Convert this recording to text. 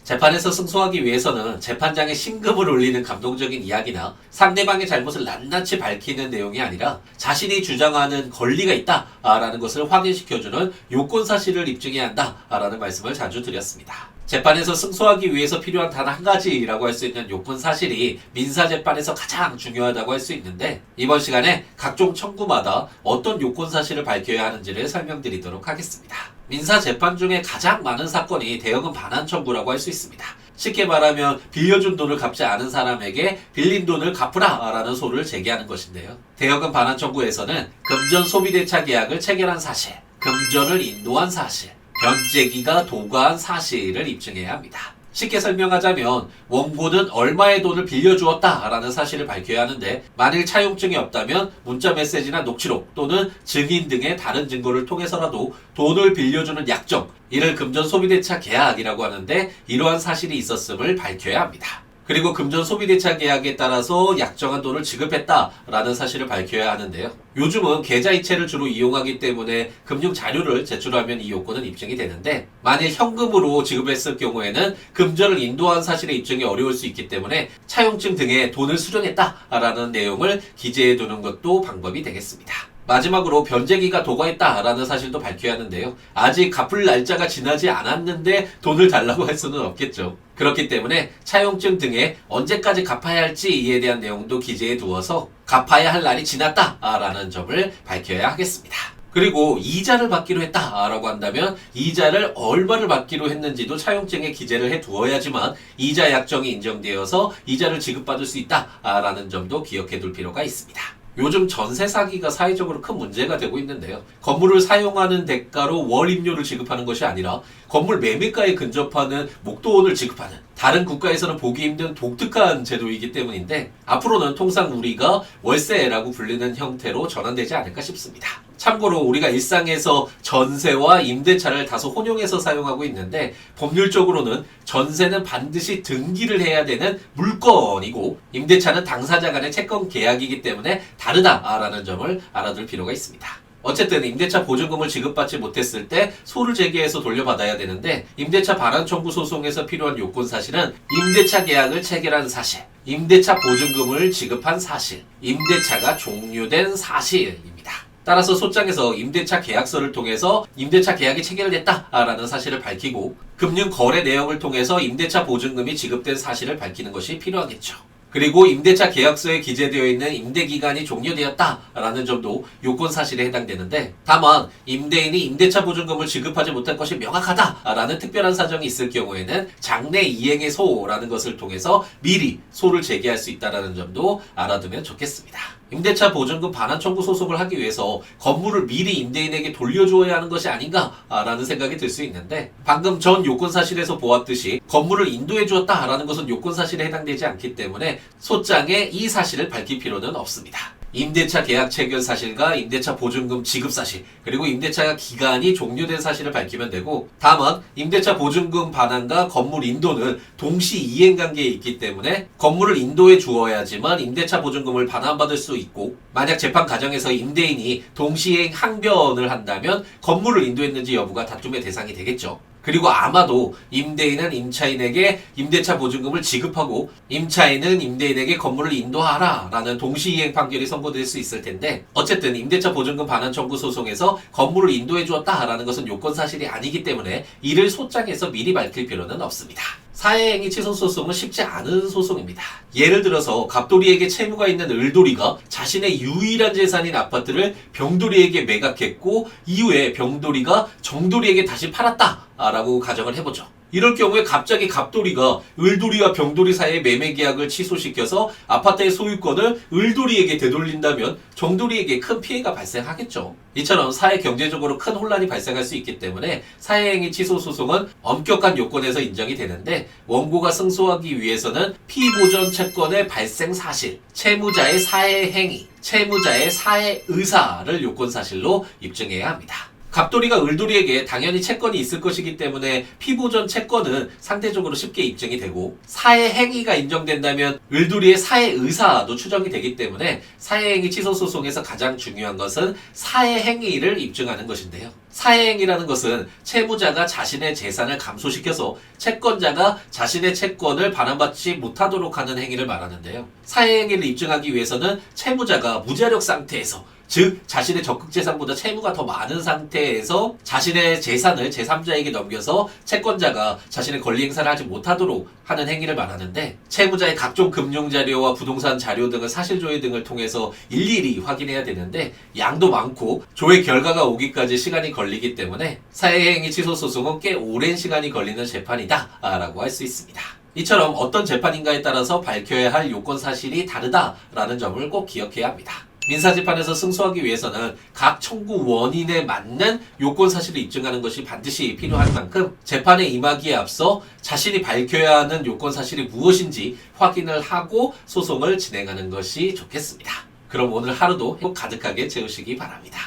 재판에서 승소하기 위해서는 재판장의 심금을 울리는 감동적인 이야기나 상대방의 잘못을 낱낱이 밝히는 내용이 아니라 자신이 주장하는 권리가 있다라는 것을 확인시켜주는 요건 사실을 입증해야 한다라는 말씀을 자주 드렸습니다. 재판에서 승소하기 위해서 필요한 단 한 가지라고 할 수 있는 요건 사실이 민사재판에서 가장 중요하다고 할 수 있는데, 이번 시간에 각종 청구마다 어떤 요건 사실을 밝혀야 하는지를 설명드리도록 하겠습니다. 민사재판 중에 가장 많은 사건이 대여금 반환 청구라고 할 수 있습니다. 쉽게 말하면 빌려준 돈을 갚지 않은 사람에게 빌린 돈을 갚으라 라는 소를 제기하는 것인데요. 대여금 반환 청구에서는 금전 소비대차 계약을 체결한 사실, 금전을 인도한 사실, 변제기가 도과한 사실을 입증해야 합니다. 쉽게 설명하자면 원고는 얼마의 돈을 빌려주었다라는 사실을 밝혀야 하는데, 만일 차용증이 없다면 문자 메시지나 녹취록 또는 증인 등의 다른 증거를 통해서라도 돈을 빌려주는 약정, 이를 금전 소비대차 계약이라고 하는데, 이러한 사실이 있었음을 밝혀야 합니다. 그리고 금전 소비대차 계약에 따라서 약정한 돈을 지급했다라는 사실을 밝혀야 하는데요. 요즘은 계좌이체를 주로 이용하기 때문에 금융 자료를 제출하면 이 요건은 입증이 되는데, 만일 현금으로 지급했을 경우에는 금전을 인도한 사실의 입증이 어려울 수 있기 때문에 차용증 등에 돈을 수령했다라는 내용을 기재해 두는 것도 방법이 되겠습니다. 마지막으로 변제기가 도과했다라는 사실도 밝혀야 하는데요. 아직 갚을 날짜가 지나지 않았는데 돈을 달라고 할 수는 없겠죠. 그렇기 때문에 차용증 등에 언제까지 갚아야 할지에 대한 내용도 기재해 두어서 갚아야 할 날이 지났다라는 점을 밝혀야 하겠습니다. 그리고 이자를 받기로 했다라고 한다면 이자를 얼마를 받기로 했는지도 차용증에 기재를 해 두어야지만 이자 약정이 인정되어서 이자를 지급받을 수 있다라는 점도 기억해 둘 필요가 있습니다. 요즘 전세 사기가 사회적으로 큰 문제가 되고 있는데요. 건물을 사용하는 대가로 월 임료를 지급하는 것이 아니라 건물 매매가에 근접하는 목돈을 지급하는, 다른 국가에서는 보기 힘든 독특한 제도이기 때문인데, 앞으로는 통상 우리가 월세라고 불리는 형태로 전환되지 않을까 싶습니다. 참고로 우리가 일상에서 전세와 임대차를 다소 혼용해서 사용하고 있는데, 법률적으로는 전세는 반드시 등기를 해야 되는 물건이고, 임대차는 당사자 간의 채권 계약이기 때문에 다르다라는 점을 알아둘 필요가 있습니다. 어쨌든 임대차 보증금을 지급받지 못했을 때 소를 제기해서 돌려받아야 되는데, 임대차 반환 청구 소송에서 필요한 요건 사실은 임대차 계약을 체결한 사실, 임대차 보증금을 지급한 사실, 임대차가 종료된 사실입니다. 따라서 소장에서 임대차 계약서를 통해서 임대차 계약이 체결됐다라는 사실을 밝히고, 금융 거래 내역을 통해서 임대차 보증금이 지급된 사실을 밝히는 것이 필요하겠죠. 그리고 임대차 계약서에 기재되어 있는 임대기간이 종료되었다라는 점도 요건 사실에 해당되는데, 다만 임대인이 임대차 보증금을 지급하지 못한 것이 명확하다라는 특별한 사정이 있을 경우에는 장래 이행의 소라는 것을 통해서 미리 소를 제기할 수 있다는 점도 알아두면 좋겠습니다. 임대차 보증금 반환 청구 소송을 하기 위해서 건물을 미리 임대인에게 돌려주어야 하는 것이 아닌가라는 생각이 들 수 있는데, 방금 전 요건 사실에서 보았듯이 건물을 인도해 주었다라는 것은 요건 사실에 해당되지 않기 때문에 소장에 이 사실을 밝힐 필요는 없습니다. 임대차 계약 체결 사실과 임대차 보증금 지급 사실, 그리고 임대차 기간이 종료된 사실을 밝히면 되고, 다만 임대차 보증금 반환과 건물 인도는 동시 이행 관계에 있기 때문에 건물을 인도해 주어야지만 임대차 보증금을 반환받을 수 있고, 만약 재판 과정에서 임대인이 동시행 항변을 한다면 건물을 인도했는지 여부가 다툼의 대상이 되겠죠. 그리고 아마도 임대인은 임차인에게 임대차 보증금을 지급하고 임차인은 임대인에게 건물을 인도하라 라는 동시이행 판결이 선고될 수 있을 텐데, 어쨌든 임대차 보증금 반환 청구 소송에서 건물을 인도해 주었다라는 것은 요건 사실이 아니기 때문에 이를 소장에서 미리 밝힐 필요는 없습니다. 사회행위 취소 소송은 쉽지 않은 소송입니다. 예를 들어서 갑돌이에게 채무가 있는 을돌이가 자신의 유일한 재산인 아파트를 병돌이에게 매각했고, 이후에 병돌이가 정돌이에게 다시 팔았다라고 가정을 해보죠. 이럴 경우에 갑자기 갑돌이가 을돌이와 병돌이 사이의 매매 계약을 취소시켜서 아파트의 소유권을 을돌이에게 되돌린다면 정돌이에게 큰 피해가 발생하겠죠. 이처럼 사회 경제적으로 큰 혼란이 발생할 수 있기 때문에 사회행위 취소 소송은 엄격한 요건에서 인정이 되는데, 원고가 승소하기 위해서는 피보전 채권의 발생 사실, 채무자의 사회행위, 채무자의 사회 의사를 요건 사실로 입증해야 합니다. 갑돌이가 을돌이에게 당연히 채권이 있을 것이기 때문에 피보전 채권은 상대적으로 쉽게 입증이 되고 사해 행위가 인정된다면 을돌이의 사해 의사도 추정이 되기 때문에 사해 행위 취소 소송에서 가장 중요한 것은 사해 행위를 입증하는 것인데요. 사해 행위라는 것은 채무자가 자신의 재산을 감소시켜서 채권자가 자신의 채권을 반환받지 못하도록 하는 행위를 말하는데요. 사해 행위를 입증하기 위해서는 채무자가 무자력 상태에서, 즉 자신의 적극 재산보다 채무가 더 많은 상태에서 자신의 재산을 제3자에게 넘겨서 채권자가 자신의 권리 행사를 하지 못하도록 하는 행위를 말하는데, 채무자의 각종 금융 자료와 부동산 자료 등을 사실 조회 등을 통해서 일일이 확인해야 되는데 양도 많고 조회 결과가 오기까지 시간이 걸리기 때문에 사해행위 취소 소송은 꽤 오랜 시간이 걸리는 재판이다 라고 할 수 있습니다. 이처럼 어떤 재판인가에 따라서 밝혀야 할 요건 사실이 다르다라는 점을 꼭 기억해야 합니다. 민사재판에서 승소하기 위해서는 각 청구 원인에 맞는 요건 사실을 입증하는 것이 반드시 필요한 만큼 재판에 임하기에 앞서 자신이 밝혀야 하는 요건 사실이 무엇인지 확인을 하고 소송을 진행하는 것이 좋겠습니다. 그럼 오늘 하루도 행복 가득하게 채우시기 바랍니다.